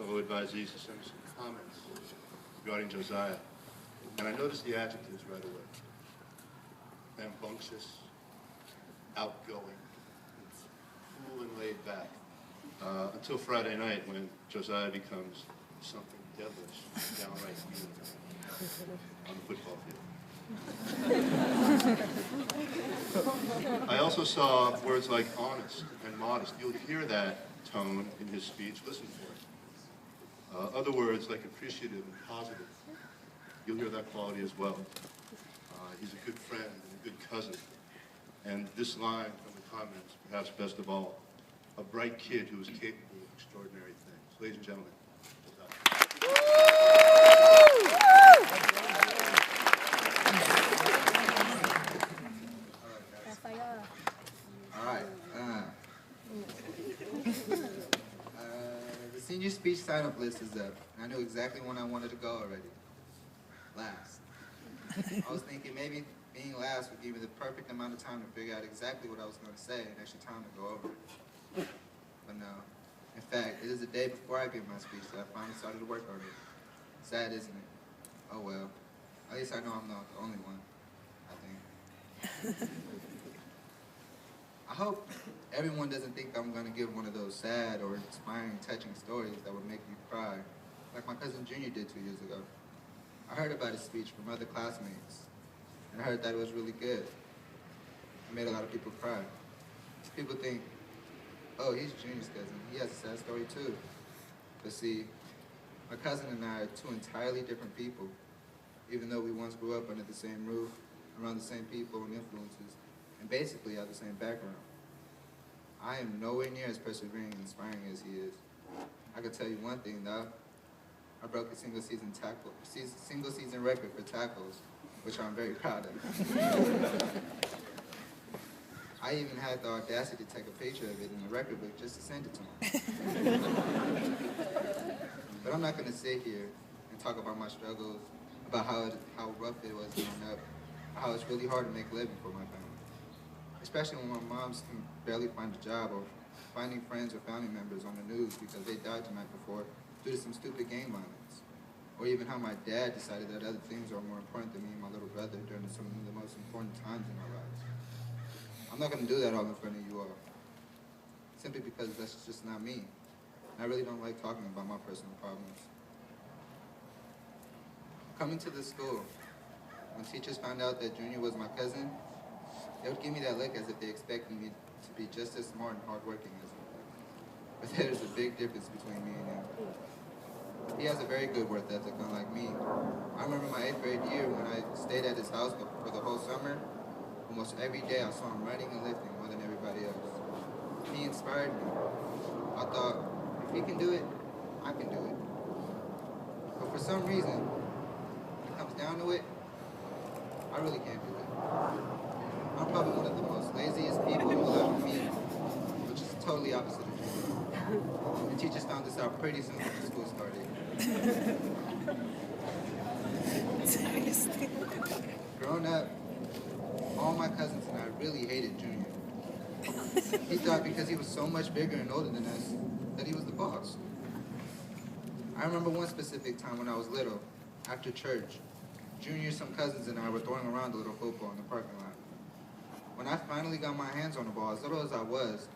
fellow advisees to send me some comments regarding Josiah. And I noticed the adjectives right away. Rambunctious, outgoing, cool and laid back. Until Friday night when Josiah becomes something devilish, downright evil on the football field. I also saw words like honest and modest. You'll hear that tone in his speech. Listen for it. Other words like appreciative and positive. You'll hear that quality as well. He's a good friend and a good cousin. And this line from the comments, perhaps best of all, a bright kid who is capable of extraordinary things. Ladies and gentlemen. All right. The senior speech sign-up list is up. I knew exactly when I wanted to go already. Last. I was thinking maybe being last would give me the perfect amount of time to figure out exactly what I was going to say and extra time to go over it. But no. In fact, it is the day before I give my speech that I finally started to work on it. Sad, isn't it? Oh well. At least I know I'm not the only one, I think. I hope everyone doesn't think I'm going to give one of those sad or inspiring, touching stories that would make you cry, like my cousin Junior did 2 years ago. I heard about his speech from other classmates, and I heard that it was really good. It made a lot of people cry. People think, oh, he's Junior's cousin. He has a sad story too. But see, my cousin and I are two entirely different people, even though we once grew up under the same roof, around the same people and influences, and basically have the same background. I am nowhere near as persevering and inspiring as he is. I can tell you one thing though. I broke a single season record for tackles, which I'm very proud of. I even had the audacity to take a picture of it in the record book just to send it to him. But I'm not going to sit here and talk about my struggles, about how rough it was growing up, how it's really hard to make a living for my family. Especially when my moms can barely find a job or finding friends or family members on the news because they died the night before due to some stupid gang violence. Or even how my dad decided that other things are more important than me and my little brother during some of the most important times in our lives. I'm not going to do that all in front of you all, simply because that's just not me. And I really don't like talking about my personal problems. Coming to this school, when teachers found out that Junior was my cousin, they would give me that look as if they expected me to be just as smart and hardworking as him. But there's a big difference between me and him. He has a very good work ethic, unlike me. I remember my 8th grade year when I stayed at his house for the whole summer. Almost every day I saw him running and lifting more than everybody else. He inspired me. I thought, if he can do it, I can do it. But for some reason, when it comes down to it, I really can't do it. I'm probably one of the most laziest people you'll ever meet, which is totally opposite of you. And teachers found this out pretty soon after school started. Growing up, all my cousins and I really hated Junior. He thought because he was so much bigger and older than us, that he was the boss. I remember one specific time when I was little, after church, Junior, some cousins, and I were throwing around a little football in the parking lot. When I finally got my hands on the ball, as little as I was,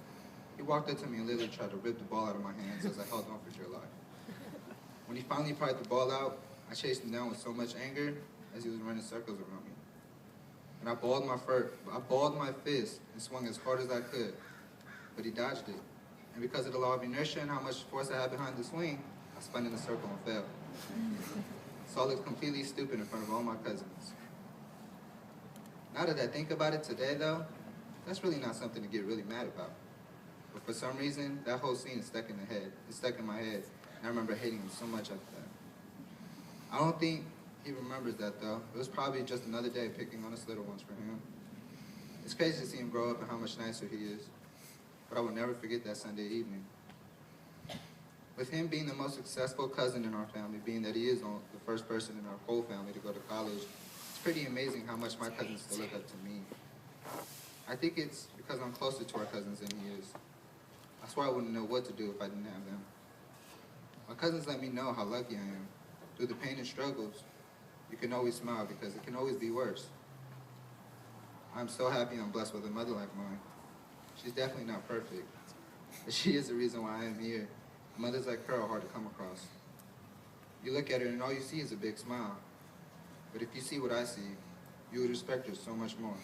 he walked up to me and literally tried to rip the ball out of my hands as I held on for dear life. When he finally pried the ball out, I chased him down with so much anger as he was running circles around me. And I balled my fist and swung as hard as I could, but he dodged it. And because of the law of inertia and how much force I had behind the swing, I spun in a circle and fell. So I looked completely stupid in front of all my cousins. Now that I think about it today, though, that's really not something to get really mad about. But for some reason, that whole scene is stuck in my head, and I remember hating him so much after that. I don't think he remembers that, though. It was probably just another day picking on us little ones for him. It's crazy to see him grow up and how much nicer he is. But I will never forget that Sunday evening. With him being the most successful cousin in our family, being that he is the first person in our whole family to go to college, it's pretty amazing how much my cousins still look up to me. I think it's because I'm closer to our cousins than he is. I swear I wouldn't know what to do if I didn't have them. My cousins let me know how lucky I am. Through the pain and struggles, you can always smile because it can always be worse. I'm so happy I'm blessed with a mother like mine. She's definitely not perfect, but she is the reason why I am here. Mothers like her are hard to come across. You look at her and all you see is a big smile. But if you see what I see, you would respect her so much more.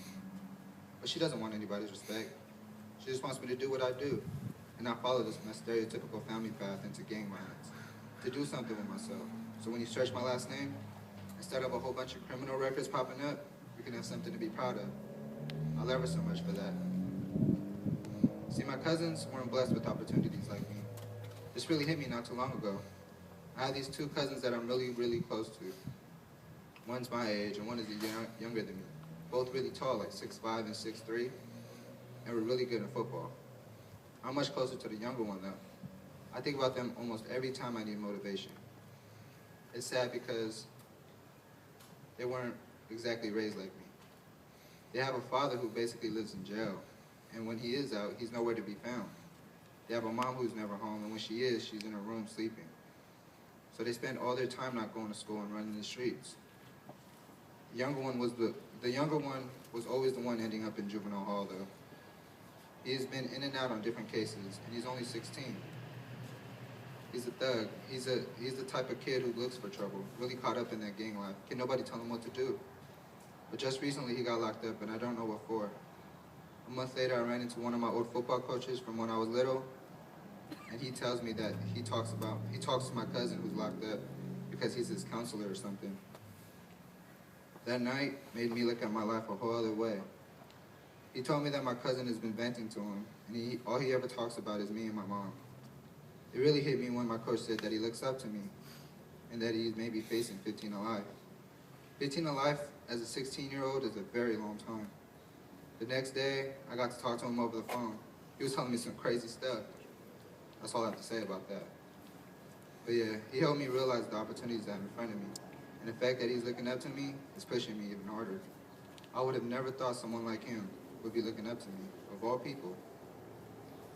But she doesn't want anybody's respect. She just wants me to do what I do and not follow my stereotypical family path into gang violence. To do something with myself. So when you search my last name, instead of a whole bunch of criminal records popping up, we can have something to be proud of. I love her so much for that. See, my cousins weren't blessed with opportunities like me. This really hit me not too long ago. I have these two cousins that I'm really, really close to. One's my age and one is younger than me. Both really tall, like 6'5" and 6'3", and we're really good in football. I'm much closer to the younger one though. I think about them almost every time I need motivation. It's sad because they weren't exactly raised like me. They have a father who basically lives in jail, and when he is out, he's nowhere to be found. They have a mom who's never home, and when she is, she's in her room sleeping. So they spend all their time not going to school and running the streets. The younger one was always the one ending up in juvenile hall, though. He has been in and out on different cases, and he's only 16. He's a thug. He's the type of kid who looks for trouble, really caught up in that gang life. Can nobody tell him what to do? But just recently he got locked up, and I don't know what for. A month later, I ran into one of my old football coaches from when I was little, and he tells me that he talks to my cousin who's locked up because he's his counselor or something. That night made me look at my life a whole other way. He told me that my cousin has been venting to him, and all he ever talks about is me and my mom. It really hit me when my coach said that he looks up to me, and that he's maybe facing 15 alive. 15 alive as a 16-year-old is a very long time. The next day, I got to talk to him over the phone. He was telling me some crazy stuff. That's all I have to say about that. But yeah, he helped me realize the opportunities that are in front of me. And the fact that he's looking up to me is pushing me even harder. I would have never thought someone like him would be looking up to me, of all people.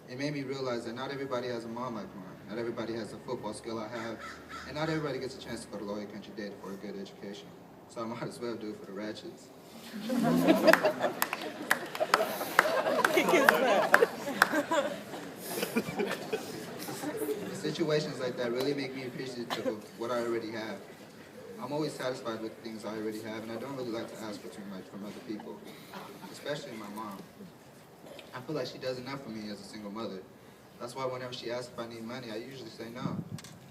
It made me realize that not everybody has a mom like mine. Not everybody has the football skill I have. And not everybody gets a chance to go to Lower Country Day for a good education. So I might as well do it for the ratchets. Situations like that really make me appreciative of what I already have. I'm always satisfied with the things I already have, and I don't really like to ask for too much from other people, especially my mom. I feel like she does enough for me as a single mother. That's why whenever she asks if I need money, I usually say no,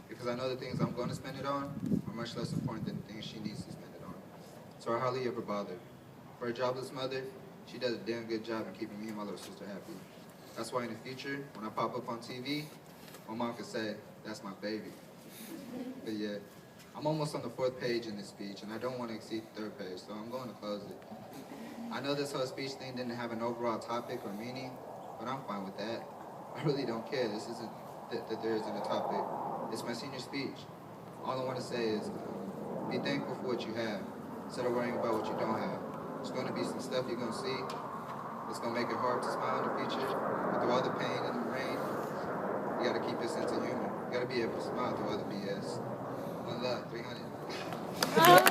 because I know the things I'm going to spend it on are much less important than the things she needs to spend it on. So I hardly ever bother. For a jobless mother, she does a damn good job in keeping me and my little sister happy. That's why in the future, when I pop up on TV, my mom can say, "That's my baby." But yeah, I'm almost on the 4th page in this speech, and I don't want to exceed the 3rd page, so I'm going to close it. I know this whole speech thing didn't have an overall topic or meaning, but I'm fine with that. I really don't care. This isn't that there isn't a topic. It's my senior speech. All I want to say is, be thankful for what you have, instead of worrying about what you don't have. There's going to be some stuff you're going to see that's going to make it hard to smile in the future, but through all the pain and the rain, you got to keep your sense of humor. You got to be able to smile through all the BS. One love, 300.